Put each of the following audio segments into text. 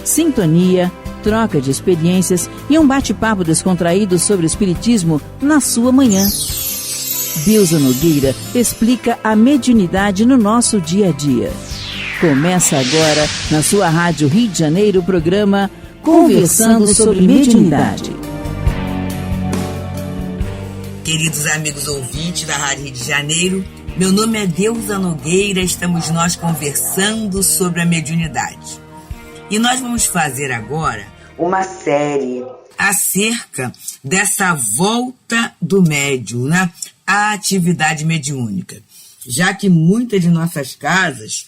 sintonia, troca de experiências e um bate-papo descontraído sobre o espiritismo na sua manhã. Deusa Nogueira explica a mediunidade no nosso dia a dia. Começa agora, na sua Rádio Rio de Janeiro, o programa Conversando sobre Mediunidade. Queridos amigos ouvintes da Rádio Rio de Janeiro, meu nome é Deusa Nogueira, estamos nós conversando sobre a mediunidade. E nós vamos fazer agora uma série acerca dessa volta do médium, né? À atividade mediúnica. Já que muitas de nossas casas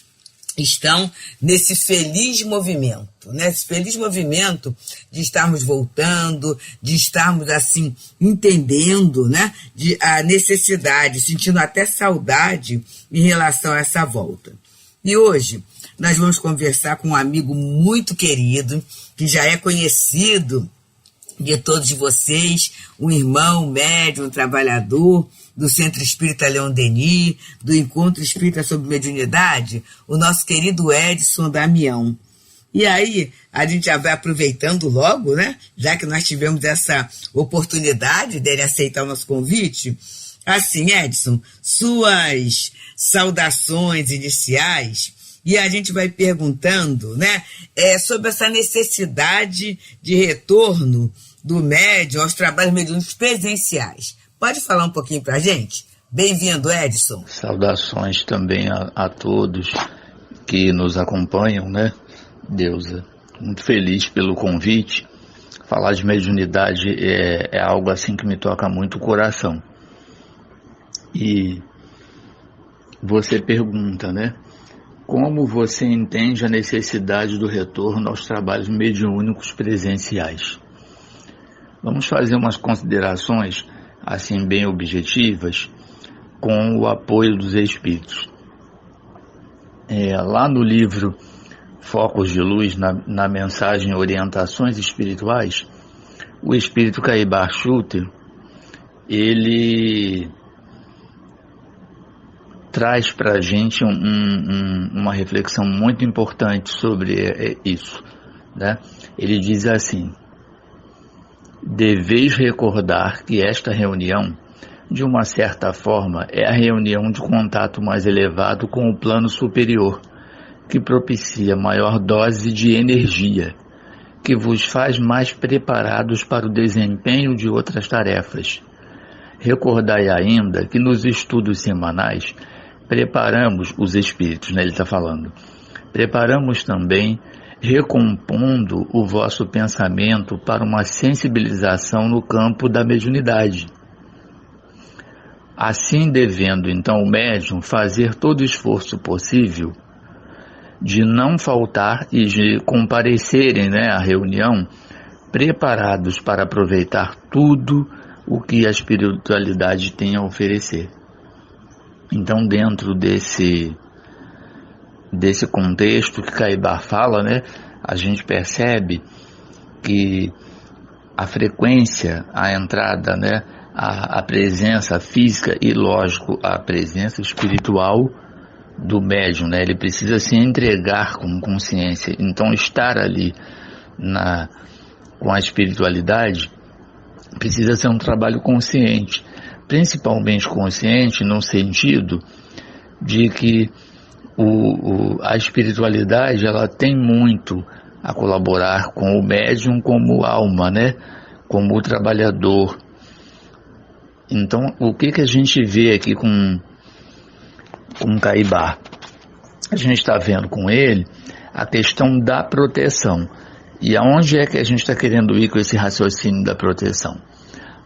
estão nesse feliz movimento, né? Esse feliz movimento de estarmos voltando, de estarmos assim entendendo, né? A necessidade, sentindo até saudade em relação a essa volta. E hoje nós vamos conversar com um amigo muito querido, que já é conhecido de todos vocês, um irmão médium, um trabalhador do Centro Espírita Leon Denis, do Encontro Espírita sobre Mediunidade, o nosso querido Edson Damião. E aí, a gente já vai aproveitando logo, né? Já que nós tivemos essa oportunidade dele aceitar o nosso convite. Assim, Edson, suas saudações iniciais, e a gente vai perguntando, né? Sobre essa necessidade de retorno do médium aos trabalhos mediúnicos presenciais. Pode falar um pouquinho para a gente? Bem-vindo, Edson. Saudações também a todos que nos acompanham, né, Deusa? Muito feliz pelo convite. Falar de mediunidade é algo assim que me toca muito o coração. E você pergunta, né? Como você entende a necessidade do retorno aos trabalhos mediúnicos presenciais? Vamos fazer umas considerações assim bem objetivas, com o apoio dos espíritos. Lá no livro Focos de Luz, na mensagem Orientações Espirituais, o espírito Caibar Schutter, ele traz para a gente uma reflexão muito importante sobre isso, né? Ele diz assim: deveis recordar que esta reunião, de uma certa forma, é a reunião de contato mais elevado com o plano superior, que propicia maior dose de energia, que vos faz mais preparados para o desempenho de outras tarefas. Recordai ainda que nos estudos semanais preparamos os espíritos, né, ele está falando, preparamos também recompondo o vosso pensamento para uma sensibilização no campo da mediunidade. Assim, devendo então o médium fazer todo o esforço possível de não faltar e de comparecerem, né, à reunião preparados para aproveitar tudo o que a espiritualidade tem a oferecer. Então, dentro desse contexto que Caibar fala, né, a gente percebe que a frequência, a entrada, né, a presença física e, lógico, a presença espiritual do médium, né, ele precisa se entregar com consciência. Então, estar ali com a espiritualidade precisa ser um trabalho consciente, principalmente consciente no sentido de que a espiritualidade, ela tem muito a colaborar com o médium como alma, né? Como o trabalhador. Então, o que a gente vê aqui com Caibar? A gente está vendo com ele a questão da proteção. E aonde é que a gente está querendo ir com esse raciocínio da proteção?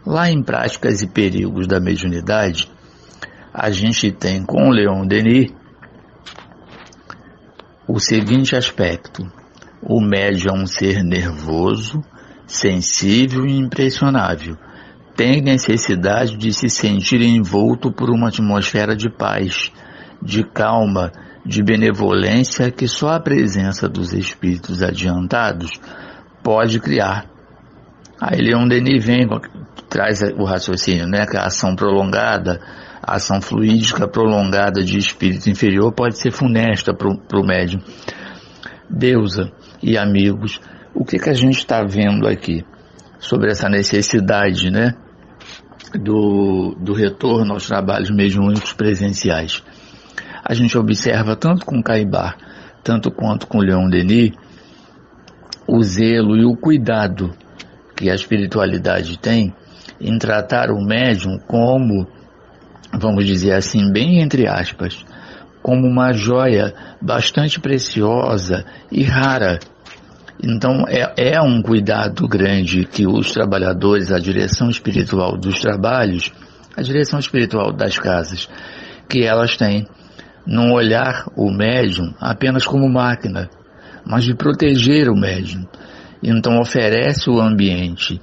Lá em Práticas e Perigos da Mediunidade, a gente tem com o Leon Denis o seguinte aspecto: o médium é um ser nervoso, sensível e impressionável. Tem necessidade de se sentir envolto por uma atmosfera de paz, de calma, de benevolência que só a presença dos espíritos adiantados pode criar. Aí Leon Denis traz o raciocínio, né, que a ação prolongada, a ação fluídica prolongada de espírito inferior pode ser funesta para o médium. Deusa, e amigos, o que a gente está vendo aqui sobre essa necessidade, né, do retorno aos trabalhos mediúnicos presenciais? A gente observa tanto com Caibar, tanto quanto com Leon Denis, o zelo e o cuidado que a espiritualidade tem em tratar o médium como, vamos dizer assim, bem entre aspas, como uma joia bastante preciosa e rara. Então é um cuidado grande que os trabalhadores, a direção espiritual dos trabalhos, a direção espiritual das casas, que elas têm, não olhar o médium apenas como máquina, mas de proteger o médium. Então oferece o ambiente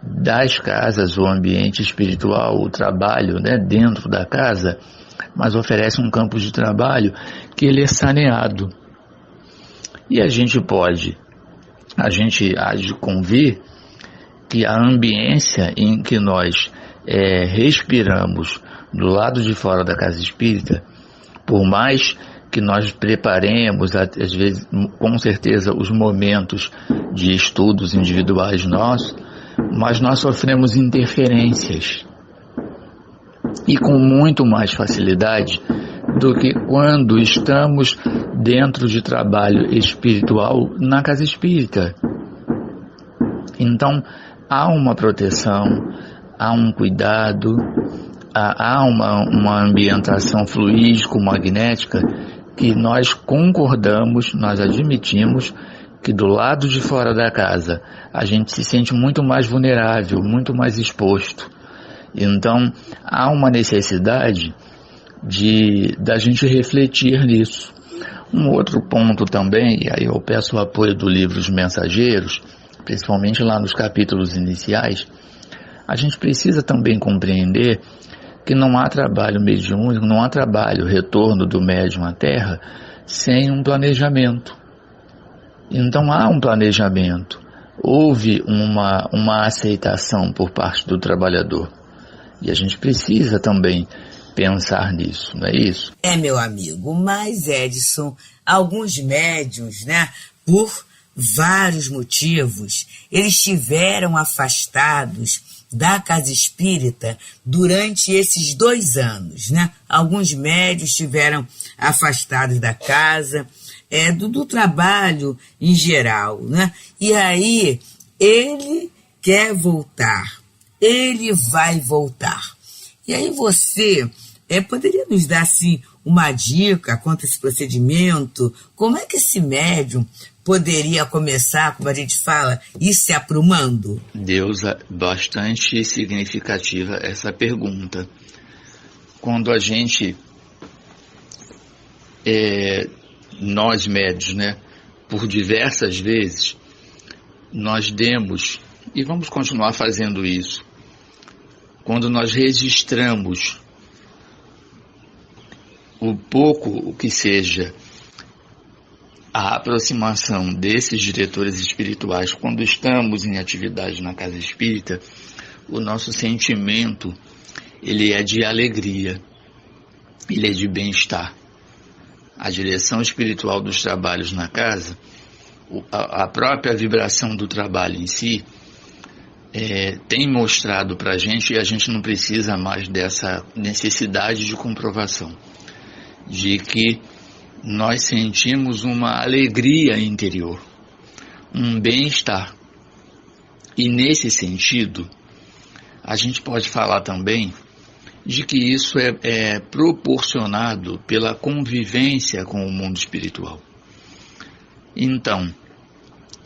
das casas, o ambiente espiritual, o trabalho, né, dentro da casa, mas oferece um campo de trabalho que ele é saneado. E a gente há de convir que a ambiência em que nós respiramos do lado de fora da casa espírita, por mais que nós preparemos, às vezes, com certeza, os momentos de estudos individuais nossos, mas nós sofremos interferências, e com muito mais facilidade do que quando estamos dentro de trabalho espiritual na casa espírita. Então, há uma proteção, há um cuidado, há uma ambientação fluídico-magnética que nós concordamos, nós admitimos que do lado de fora da casa a gente se sente muito mais vulnerável, muito mais exposto. Então, há uma necessidade da gente refletir nisso. Um outro ponto também, e aí eu peço o apoio do livro Os Mensageiros, principalmente lá nos capítulos iniciais, a gente precisa também compreender que não há trabalho mediúnico, não há trabalho, retorno do médium à Terra, sem um planejamento. Então há um planejamento, houve uma aceitação por parte do trabalhador. E a gente precisa também pensar nisso, não é isso? Meu amigo, mas Edson, alguns médiuns, né, por vários motivos, eles estiveram afastados da casa espírita durante esses 2 anos, né? Alguns médiuns estiveram afastados da casa, do trabalho em geral, né? E aí ele quer voltar, ele vai voltar. E aí você poderia nos dar assim uma dica quanto a esse procedimento? Como é que esse médium poderia começar, como a gente fala, ir se aprumando? Deusa, bastante significativa essa pergunta. Quando a gente, nós médios, né, por diversas vezes, nós demos, e vamos continuar fazendo isso, quando nós registramos o pouco que seja a aproximação desses diretores espirituais quando estamos em atividade na casa espírita, o nosso sentimento, ele é de alegria, ele é de bem-estar. A direção espiritual dos trabalhos na casa, a própria vibração do trabalho em si, tem mostrado para a gente, e a gente não precisa mais dessa necessidade de comprovação, de que nós sentimos uma alegria interior, um bem-estar. E nesse sentido, a gente pode falar também de que isso é proporcionado pela convivência com o mundo espiritual. Então,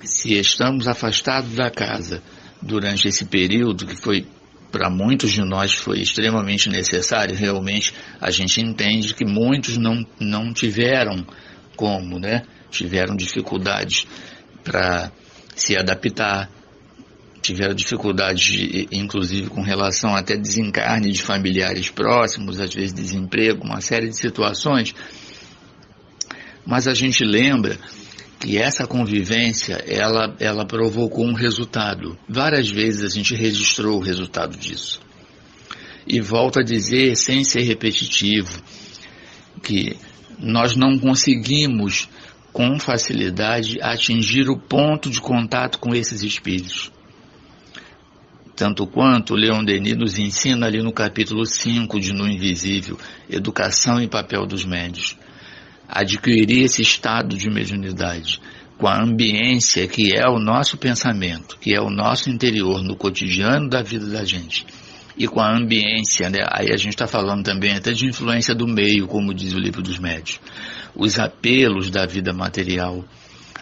se estamos afastados da casa durante esse período, que foi, para muitos de nós, foi extremamente necessário, realmente a gente entende que muitos não tiveram como, né? Tiveram dificuldades para se adaptar, tiveram dificuldades, inclusive com relação até desencarne de familiares próximos, às vezes desemprego, uma série de situações. Mas a gente lembra que essa convivência, ela provocou um resultado. Várias vezes a gente registrou o resultado disso. E volto a dizer, sem ser repetitivo, que nós não conseguimos com facilidade atingir o ponto de contato com esses espíritos. Tanto quanto Leon Denis nos ensina ali no capítulo 5 de No Invisível, Educação e Papel dos Médiuns. Adquirir esse estado de mediunidade com a ambiência que é o nosso pensamento, que é o nosso interior no cotidiano da vida da gente. E com a ambiência, né? Aí a gente está falando também até de influência do meio, como diz o Livro dos Médiuns. Os apelos da vida material,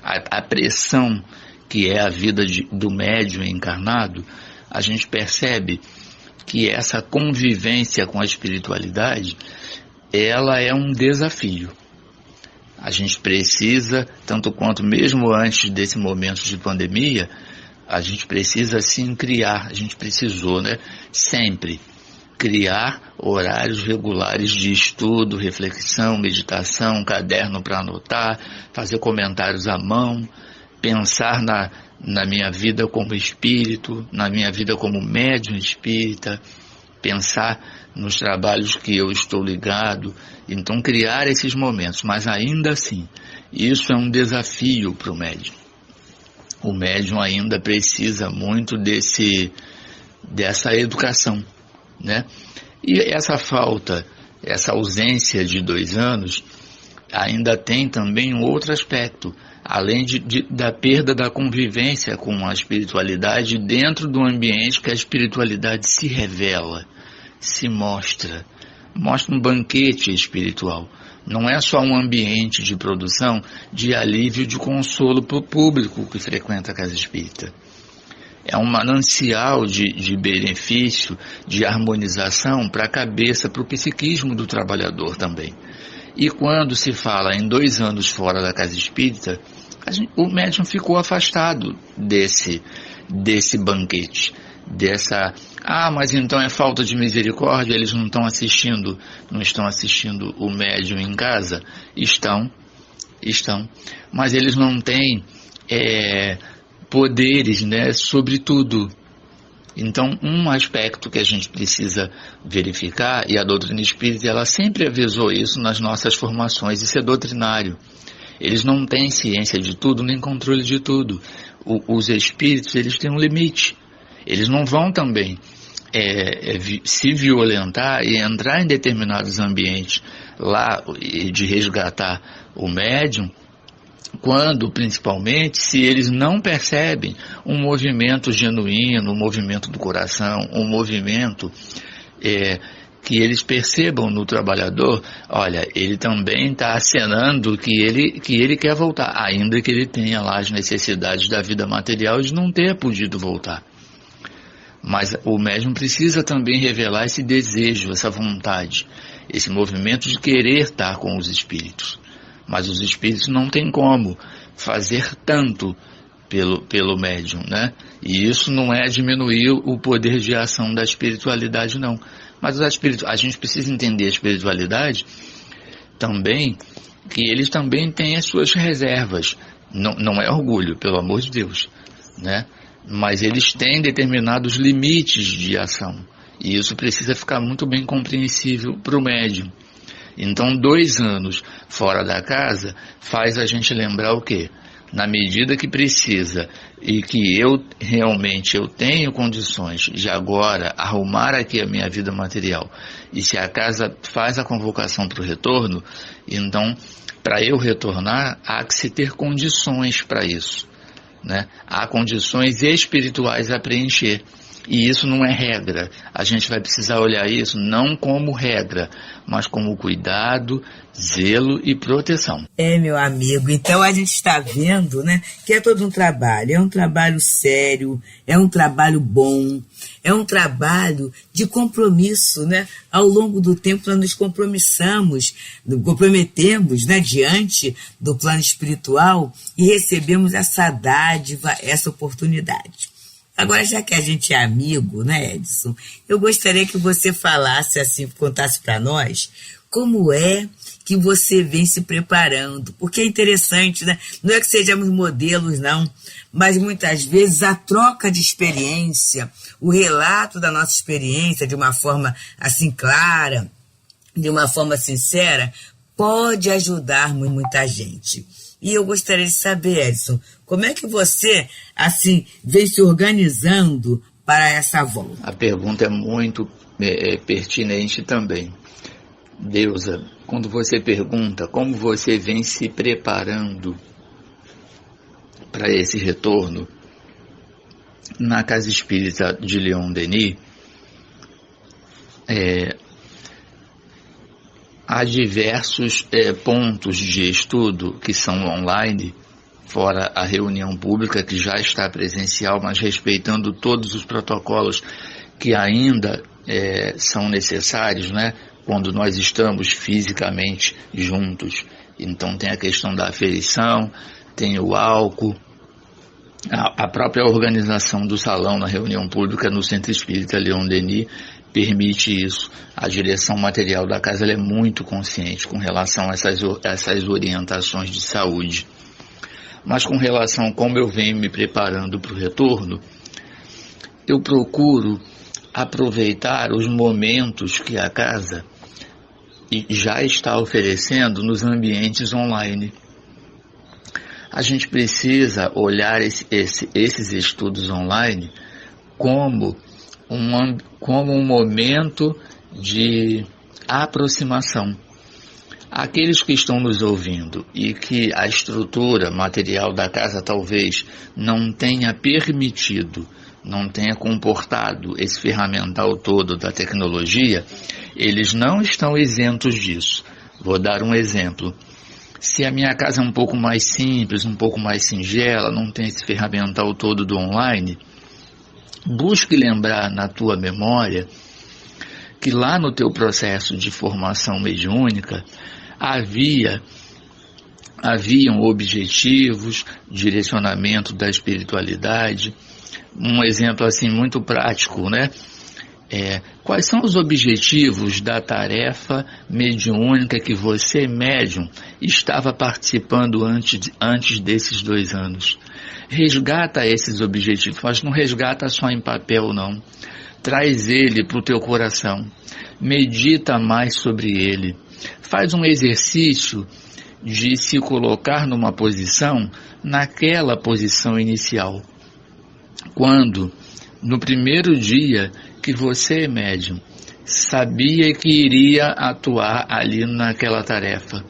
a pressão que é a vida do médium encarnado, a gente percebe que essa convivência com a espiritualidade, ela é um desafio. A gente precisa, tanto quanto mesmo antes desse momento de pandemia, a gente precisa sim criar, a gente precisou, né, sempre criar horários regulares de estudo, reflexão, meditação, caderno para anotar, fazer comentários à mão, pensar na minha vida como espírito, na minha vida como médium espírita, pensar nos trabalhos que eu estou ligado, então criar esses momentos, mas ainda assim, isso é um desafio para o médium. O médium ainda precisa muito dessa educação, né? E essa falta, essa ausência de 2 anos, ainda tem também um outro aspecto, além da perda da convivência com a espiritualidade dentro do ambiente que a espiritualidade se revela, se mostra um banquete espiritual. Não é só um ambiente de produção, de alívio, de consolo para o público que frequenta a casa espírita. É um manancial de benefício, de harmonização para a cabeça, para o psiquismo do trabalhador também. E quando se fala em 2 anos fora da casa espírita, o médium ficou afastado desse banquete, mas então é falta de misericórdia, eles não estão assistindo o médium em casa? Estão, mas eles não têm poderes, né, sobre tudo. Então, um aspecto que a gente precisa verificar, e a doutrina espírita, ela sempre avisou isso nas nossas formações, isso é doutrinário. Eles não têm ciência de tudo, nem controle de tudo. Os espíritos, eles têm um limite. Eles não vão também se violentar e entrar em determinados ambientes lá de resgatar o médium, quando, principalmente, se eles não percebem um movimento genuíno, um movimento do coração, um movimento que eles percebam no trabalhador, olha, ele também está acenando que ele quer voltar, ainda que ele tenha lá as necessidades da vida material de não ter podido voltar. Mas o médium precisa também revelar esse desejo, essa vontade, esse movimento de querer estar com os espíritos. Mas os espíritos não têm como fazer tanto pelo médium, né? E isso não é diminuir o poder de ação da espiritualidade, não. Mas a gente precisa entender a espiritualidade também, que eles também têm as suas reservas. Não é orgulho, pelo amor de Deus, né? Mas eles têm determinados limites de ação. E isso precisa ficar muito bem compreensível para o médium. Então, 2 anos fora da casa faz a gente lembrar o quê? Na medida que precisa e que eu tenho condições de agora arrumar aqui a minha vida material, e se a casa faz a convocação para o retorno, então, para eu retornar, há que se ter condições para isso, né? Há condições espirituais a preencher. E isso não é regra. A gente vai precisar olhar isso não como regra, mas como cuidado, zelo e proteção. Meu amigo, então a gente está vendo, né, que é todo um trabalho. É um trabalho sério, é um trabalho bom, é um trabalho de compromisso, né? Ao longo do tempo nós nos comprometemos, né, diante do plano espiritual e recebemos essa dádiva, essa oportunidade. Agora, já que a gente é amigo, né, Edson, eu gostaria que você falasse assim, contasse para nós como é que você vem se preparando, porque é interessante, né? Não é que sejamos modelos, não, mas muitas vezes a troca de experiência, o relato da nossa experiência de uma forma assim clara, de uma forma sincera, pode ajudar muita gente. E eu gostaria de saber, Edson, como é que você, assim, vem se organizando para essa volta? A pergunta é muito pertinente também. Deusa, quando você pergunta como você vem se preparando para esse retorno, na Casa Espírita de Leon Denis, há diversos pontos de estudo que são online, fora a reunião pública que já está presencial, mas respeitando todos os protocolos que ainda são necessários, né, quando nós estamos fisicamente juntos. Então tem a questão da aferição, tem o álcool, a própria organização do salão na reunião pública no Centro Espírita Leon Denis permite isso. A direção material da casa é muito consciente com relação a essas orientações de saúde. Mas com relação a como eu venho me preparando para o retorno, eu procuro aproveitar os momentos que a casa já está oferecendo nos ambientes online. A gente precisa olhar esses estudos online como um momento de aproximação. Aqueles que estão nos ouvindo e que a estrutura material da casa talvez não tenha permitido, não tenha comportado esse ferramental todo da tecnologia, eles não estão isentos disso. Vou dar um exemplo. Se a minha casa é um pouco mais simples, um pouco mais singela, não tem esse ferramental todo do online, busque lembrar na tua memória que lá no teu processo de formação mediúnica haviam objetivos, direcionamento da espiritualidade. Um exemplo assim muito prático, né? Quais são os objetivos da tarefa mediúnica que você, médium, estava participando antes desses 2 anos? Resgata esses objetivos, mas não resgata só em papel, não. Traz ele para o teu coração. Medita mais sobre ele. Faz um exercício de se colocar numa posição, naquela posição inicial. Quando, no primeiro dia que você, médium, sabia que iria atuar ali naquela tarefa,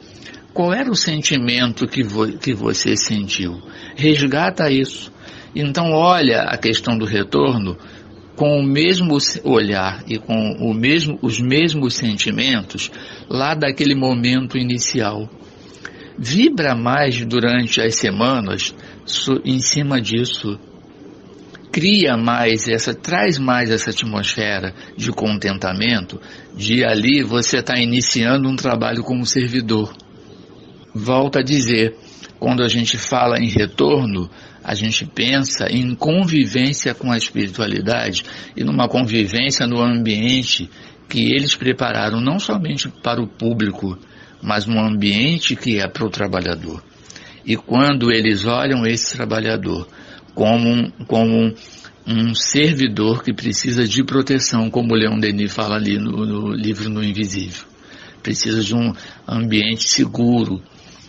qual era o sentimento que você sentiu? Resgata isso. Então olha a questão do retorno com o mesmo olhar e com os mesmos sentimentos lá daquele momento inicial. Vibra mais durante as semanas em cima disso. Traz mais essa atmosfera de contentamento, de ali você está iniciando um trabalho como servidor. Volto a dizer, quando a gente fala em retorno, a gente pensa em convivência com a espiritualidade e numa convivência no ambiente que eles prepararam não somente para o público, mas um ambiente que é para o trabalhador. E quando eles olham esse trabalhador como um servidor que precisa de proteção, como o Leon Denis fala ali no livro No Invisível, precisa de um ambiente seguro,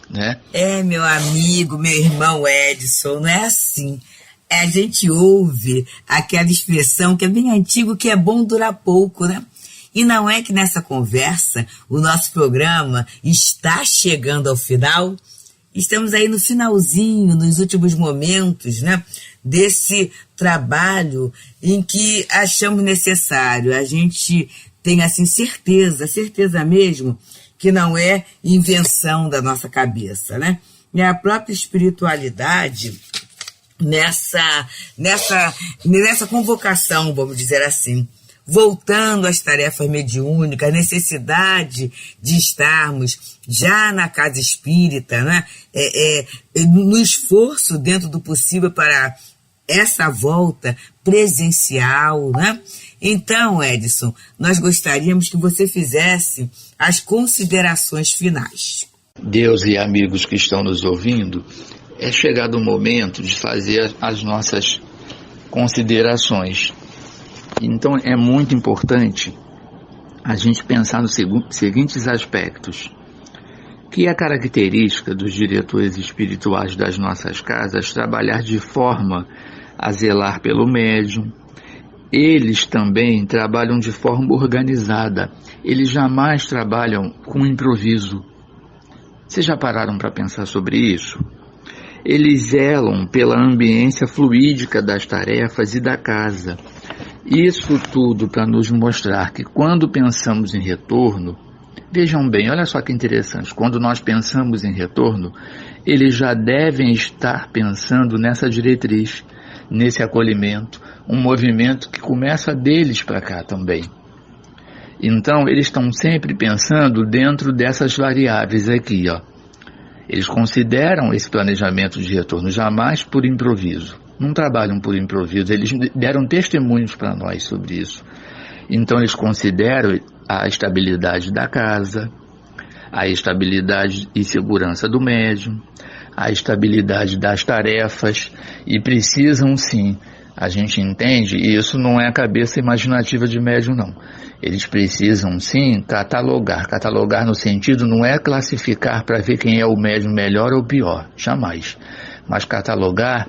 né? Meu amigo, meu irmão Edson, não é assim. A gente ouve aquela expressão que é bem antiga, que é bom durar pouco, né? E não é que nessa conversa o nosso programa está chegando ao final? Estamos aí no finalzinho, nos últimos momentos, né, desse trabalho em que achamos necessário. A gente tem assim certeza mesmo, que não é invenção da nossa cabeça, né? E a própria espiritualidade nessa convocação, vamos dizer assim, voltando às tarefas mediúnicas, a necessidade de estarmos já na casa espírita, né? No esforço dentro do possível para essa volta presencial, né? Então, Edson, nós gostaríamos que você fizesse as considerações finais. Deus e amigos que estão nos ouvindo, é chegado o momento de fazer as nossas considerações. Então é muito importante a gente pensar nos seguintes aspectos, que é característica dos diretores espirituais das nossas casas trabalhar de forma a zelar pelo médium. Eles também trabalham de forma organizada, eles jamais trabalham com improviso. Vocês já pararam para pensar sobre isso? Eles zelam pela ambiência fluídica das tarefas e da casa. Isso tudo para nos mostrar que quando pensamos em retorno, vejam bem, olha só que interessante, quando nós pensamos em retorno, eles já devem estar pensando nessa diretriz, nesse acolhimento, um movimento que começa deles para cá também. Então, eles estão sempre pensando dentro dessas variáveis aqui, ó. Eles consideram esse planejamento de retorno jamais por improviso. Não trabalham por improviso, eles deram testemunhos para nós sobre isso. Então, eles consideram a estabilidade da casa, a estabilidade e segurança do médium, a estabilidade das tarefas, e precisam sim, a gente entende, e isso não é a cabeça imaginativa de médium não, eles precisam sim catalogar no sentido não é classificar para ver quem é o médium melhor ou pior, jamais, mas catalogar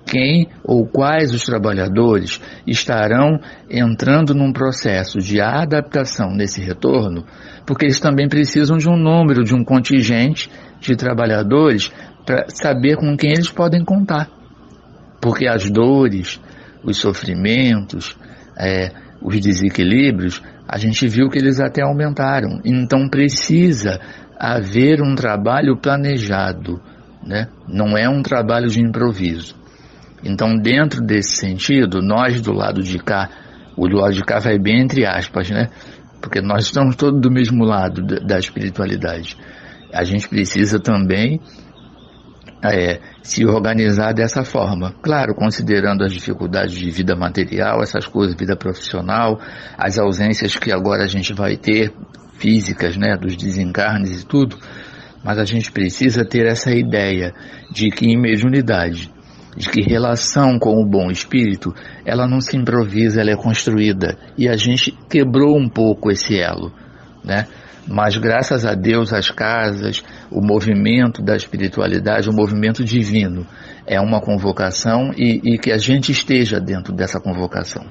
quem ou quais os trabalhadores estarão entrando num processo de adaptação nesse retorno, porque eles também precisam de um número, de um contingente de trabalhadores para saber com quem eles podem contar. Porque as dores, os sofrimentos, os desequilíbrios, a gente viu que eles até aumentaram. Então precisa haver um trabalho planejado, né? Não é um trabalho de improviso. Então, dentro desse sentido, nós do lado de cá, o do lado de cá vai bem entre aspas, né? Porque nós estamos todos do mesmo lado da espiritualidade. A gente precisa também se organizar dessa forma. Claro, considerando as dificuldades de vida material, essas coisas, vida profissional, as ausências que agora a gente vai ter, físicas, né? Dos desencarnes e tudo. Mas a gente precisa ter essa ideia de que em mediunidade, de que relação com o bom espírito, ela não se improvisa, ela é construída. E a gente quebrou um pouco esse elo, né? Mas graças a Deus, as casas, o movimento da espiritualidade, o movimento divino, é uma convocação e que a gente esteja dentro dessa convocação.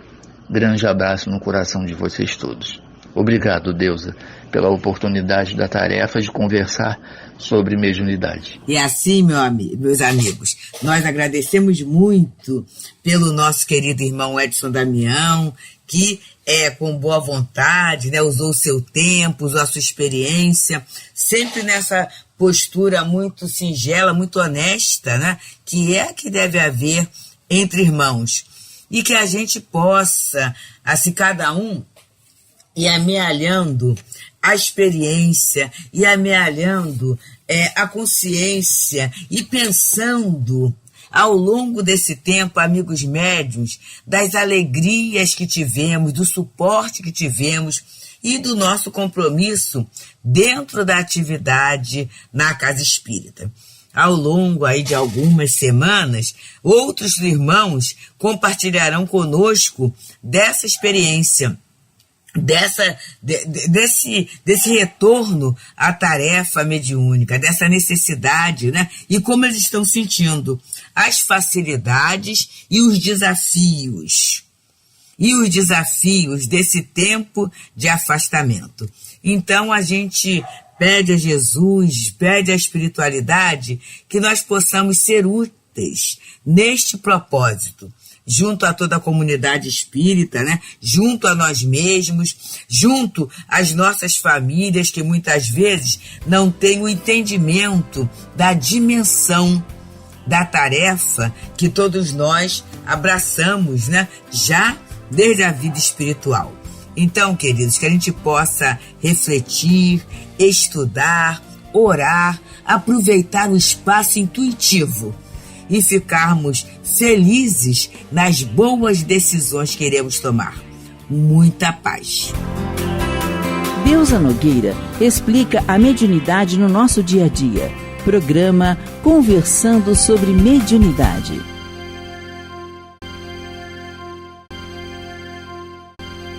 Grande abraço no coração de vocês todos. Obrigado, Deusa, pela oportunidade da tarefa de conversar sobre mediunidade. E assim, meus amigos, nós agradecemos muito pelo nosso querido irmão Edson Damião, que com boa vontade, né, usou o seu tempo, usou a sua experiência, sempre nessa postura muito singela, muito honesta, né, que deve haver entre irmãos. E que a gente possa, assim, cada um e amealhando a experiência, e amealhando a consciência, e pensando ao longo desse tempo, amigos médiuns, das alegrias que tivemos, do suporte que tivemos e do nosso compromisso dentro da atividade na Casa Espírita. Ao longo aí de algumas semanas, outros irmãos compartilharão conosco dessa experiência, desse retorno à tarefa mediúnica, dessa necessidade, né? E como eles estão sentindo as facilidades e os desafios. E os desafios desse tempo de afastamento. Então a gente pede a Jesus, pede à espiritualidade que nós possamos ser úteis neste propósito, junto a toda a comunidade espírita, né? Junto a nós mesmos, junto às nossas famílias, que muitas vezes não têm o entendimento da dimensão da tarefa que todos nós abraçamos, né? Já desde a vida espiritual. Então, queridos, que a gente possa refletir, estudar, orar, aproveitar o espaço intuitivo e ficarmos felizes nas boas decisões que iremos tomar. Muita paz. Deusa Nogueira explica a mediunidade no nosso dia a dia. Programa Conversando sobre Mediunidade.